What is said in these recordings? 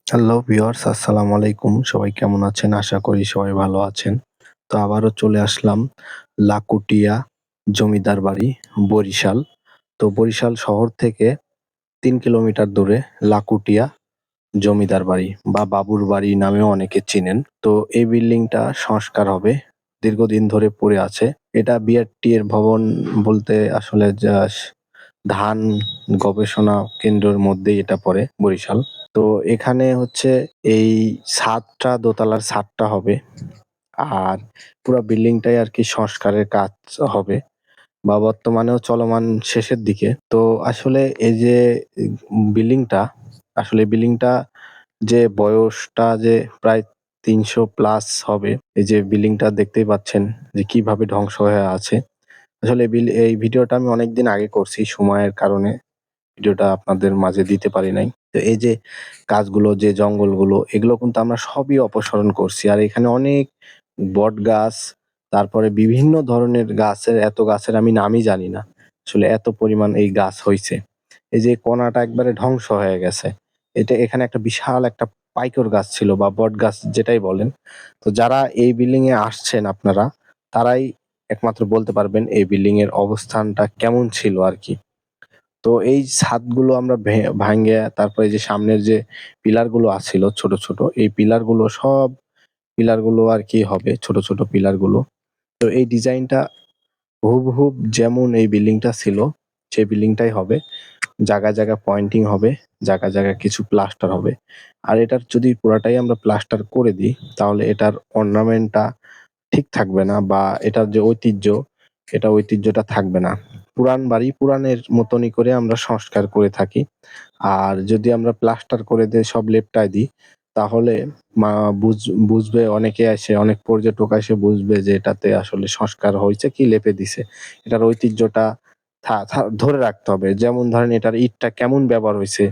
Hello viewers, আসসালামু আলাইকুম। সবাই কেমন আছেন? আশা করি সবাই ভালো আছেন। তো আবারও চলে আসলাম লাকুটিয়া জমিদার বাড়ি, বরিশাল। তো বরিশাল শহর থেকে ৩ কিলোমিটার দূরে লাকুটিয়া জমিদার বাড়ি বা বাবুর বাড়ি নামেও অনেকে চিনেন। তো এই বিল্ডিংটা সংস্কার হবে। দীর্ঘদিন ধরে পড়ে আছে। এটা বিআরটি এর ভবন বলতে আসলে ধান গবেষণা কেন্দ্রের মধ্যেই এটা পড়ে, বরিশাল। তো এখানে হচ্ছে এই ছাদটা, দোতলার ছাদটা হবে। আর পুরা বিল্ডিংটাই আরকি সংস্কারের কাজ হবে বা বর্তমানেও চলমান শেষের দিকে। তো আসলে এই যে বিল্ডিংটা, আসলে বিল্ডিংটা যে বয়সটা যে প্রায় ৩০০ প্লাস হবে। এই যে বিল্ডিংটা দেখতেই পাচ্ছেন যে কিভাবে ধ্বংস হয়ে আছে। আসলে এই ভিডিওটা আমি অনেকদিন আগে করছি, সময়ের কারণে ভিডিওটা আপনাদের মাঝে দিতে পারি নাই। তো এই যে গাছগুলো, যে জঙ্গলগুলো, এগুলো কিন্তু আমরা সবই অপসারণ করছি। আর এখানে অনেক বটগাছ, তারপরে বিভিন্ন ধরনের গাছের, এত গাছের আমি নামই জানি না। আসলে এত পরিমাণ এই গাছ হইছে। এই যে কোনাটা একবারে ধ্বংস হয়ে গেছে। এখানে একটা বিশাল একটা পাইকর গাছ ছিল বা বটগাছ যেটাই বলেন। তো যারা এই বিল্ডিং এ আসছেন আপনারা, তারাই একমাত্র বলতে পারবেন এই বিল্ডিং এর অবস্থানটা কেমন ছিল আরকি। তো এই ছাদগুলো আমরা ভাঙ্গে, তারপরে এই যে সামনের যে পিলার গুলো আছিল ছোট, ছোট, এই পিলার গুলো আরকি হবে, ছোট, ছোট পিলার গুলো। তো এই ডিজাইনটা হুবহুব যেমন এই বিল্ডিংটা ছিল, সেই বিল্ডিংটাই হবে। জায়গায়, জায়গায় পয়েন্টিং হবে, জায়গায়, জায়গায় কিছু প্লাস্টার হবে। আর এটার যদি পুরাটাই আমরা প্লাস্টার করে দিই, তাহলে এটার অর্নামেন্টটা ঠিক থাকবে না বা এটার যে ঐতিহ্য, এটা ঐতিহ্যটা থাকবে না। পুরান বাড়ি পুরানের মতনই করে আমরা সংস্কার করে থাকি। আর যদি আমরা প্লাস্টার করে দিয়ে সব লেপটায় দিই, তাহলে মা বুঝ বুঝবে, অনেকে এসে, অনেক পর্যটক এসে বুঝবে যে এটাতে আসলে সংস্কার হইছে কি লেপে দিছে। এটার ঐতিহ্যটা ধরে রাখতে হবে। যেমন ধরেন এটার ইটটা কেমন ব্যবহার হইছে,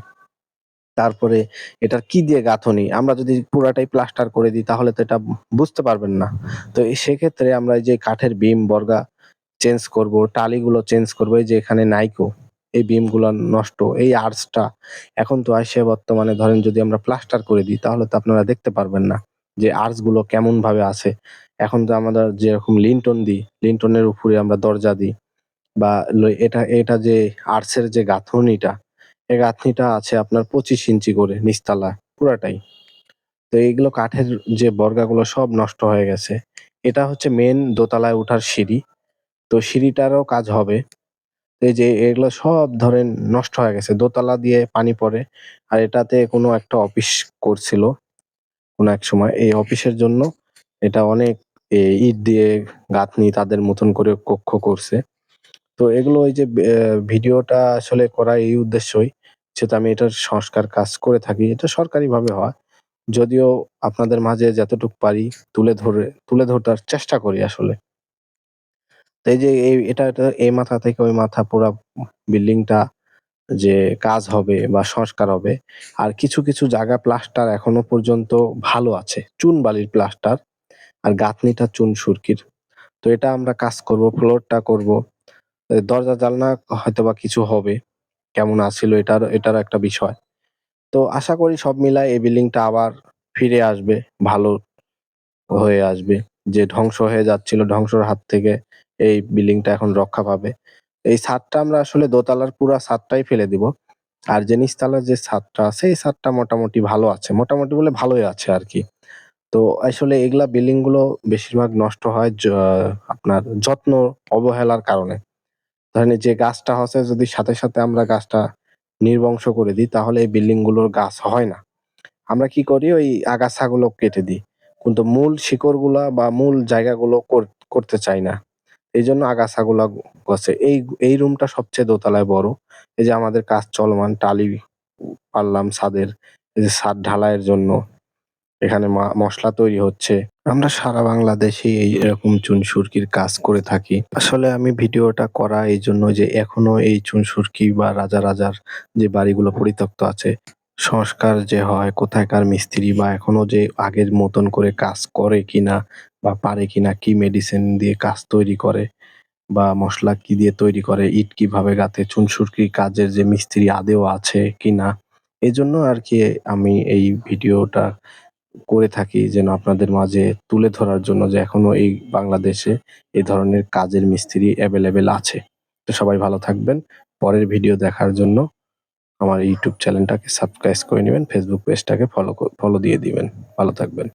তারপরে এটার কি দিয়ে গাঁথনি। আমরা যদি পুরাটাই প্লাস্টার করে দিই তাহলে তো এটা বুঝতে পারবেন না। তো সেক্ষেত্রে আমরা এই যে কাঠের বিম বর্গা চেঞ্জ করব, টালিগুলো চেঞ্জ করব। এই যে এখানে নাইকো, এই বিমগুলো নষ্ট, এই আর্চটা এখন তো আইসে বর্তমানে ধরেন যদি আমরা প্লাস্টার করে দিই তাহলে তো আপনারা দেখতে পারবেন না যে আর্চগুলো কেমন ভাবে আছে। এখন তো আমাদের যেরকম লিন্টন দিই, লিন্টনের উপরে আমরা দরজা দিই বা এটা এটা যে আর্চের যে গাঁথনিটা, এই গাঁথনিটা আছে আপনার ২৫ ইঞ্চি করে নিচতলা পুরাটাই। তো এইগুলো কাঠের যে বর্গাগুলো সব নষ্ট হয়ে গেছে। এটা হচ্ছে মেইন দোতলায় উঠার সিঁড়ি। তো সিঁড়িটারও কাজ হবে। এই যে এগুলো সব ধরেন নষ্ট হয়ে গেছে। দোতলা দিয়ে পানি পড়ে। আর এটাতে কোনো একটা অফিস করছিল কোনো এক সময়। এই অফিসের জন্য এটা অনেক ইট দিয়ে গাঁথনি তাদের মতন করে কক্ষ করছে। তো এগুলো ওই যে ভিডিওটা আসলে করা এই উদ্দেশ্যই, যেহেতু আমি এটার সংস্কার কাজ করে থাকি। এটা সরকারিভাবে হয়। যদিও আপনাদের মাঝে যতটুক পারি তুলে ধরতে চেষ্টা করি আসলে। তো এই যে এটা এই মাথা থেকে ওই মাথা পুরা বিল্ডিংটা যে কাজ হবে বা সংস্কার হবে। আর কিছু, কিছু জায়গা প্লাস্টার এখনো পর্যন্ত ভালো আছে। চুন বালির প্লাস্টার আর গাঁথনিটা চুন সুরকির। তো এটা আমরা কাজ করব, ফ্লোরটা করব। দরজা জানালা হয়তোবা কিছু হবে। কেমন আছিল এটারও একটা বিষয়। তো আশা করি সব মিলায় এই বিল্ডিংটা আবার ফিরে আসবে, ভালো হয়ে আসবে। যে ধ্বংস হয়ে যাচ্ছিল, ধ্বংসর হাত থেকে এই বিল্ডিংটা এখন রক্ষা পাবে। এই ছাদটা আমরা আসলে দোতলার পুরা ছাদটাই ফেলে দিব। আর যে নিচতলার যে ছাদটা আছে, এই ছাদটা মোটামুটি ভালো আছে। মোটামুটি বলে ভালোই আছে আরকি। তো আসলে এগুলা বিল্ডিং গুলো বেশিরভাগ নষ্ট হয় আপনার যত্ন অবহেলার কারণে। ধরেন এই যে গাছটা হচ্ছে, যদি সাথে, সাথে আমরা গাছটা নির্বংশ করে দিই তাহলে এই বিল্ডিং গুলোর গাছ হয় না। আমরা কি করি, ওই আগাছাগুলো কেটে দিই। কিন্তু মূল শিকড়গুলা বা মূল জায়গাগুলো করতে চাই না। এইজন্য আগাছাগুলা গছে। এই রুমটা সবচেয়ে দোতলায় বড়। এই যে আমাদের কাজ চলমান, টালি পারলাম ছাদের। এই যে ছাদ ঢালাইয়ের জন্য এখানে মসলা তৈরি হচ্ছে। আমরা সারা বাংলাদেশেই এরকম চুন-সুরকির কাজ করে থাকি। আসলে আমি ভিডিওটা করা এইজন্য যে এখনো এই চুন-সুরকি বা রাজার যে বাড়িগুলো পরিত্যক্ত আছে, সংস্কার যে হয়, কোথাকার মিস্ত্রি বা এখনো যে আগের মতন করে কাজ করে কিনা বা পারে কিনা, কি মেডিসিন দিয়ে কাজ তৈরি করে বা মসলা কি দিয়ে তৈরি করে, ইট কিভাবে গাঁথে, চুন-সুরকির কাজের যে মিস্ত্রি আদৌ আছে কিনা, এজন্য আরকি আমি এই ভিডিওটা করে থাকি যেন আপনাদের মাঝে তুলে ধরার জন্য যে এখনো এই বাংলাদেশে এই ধরনের কাজের মিস্ত্রি এভেলেবেল আছে। তো সবাই ভালো থাকবেন। পরের ভিডিও দেখার জন্য আমার ইউটিউব চ্যানেলটাকে সাবস্ক্রাইব করে নিবেন, ফেসবুক পেজটাকে ফলো দিয়ে দিবেন। ভালো থাকবেন।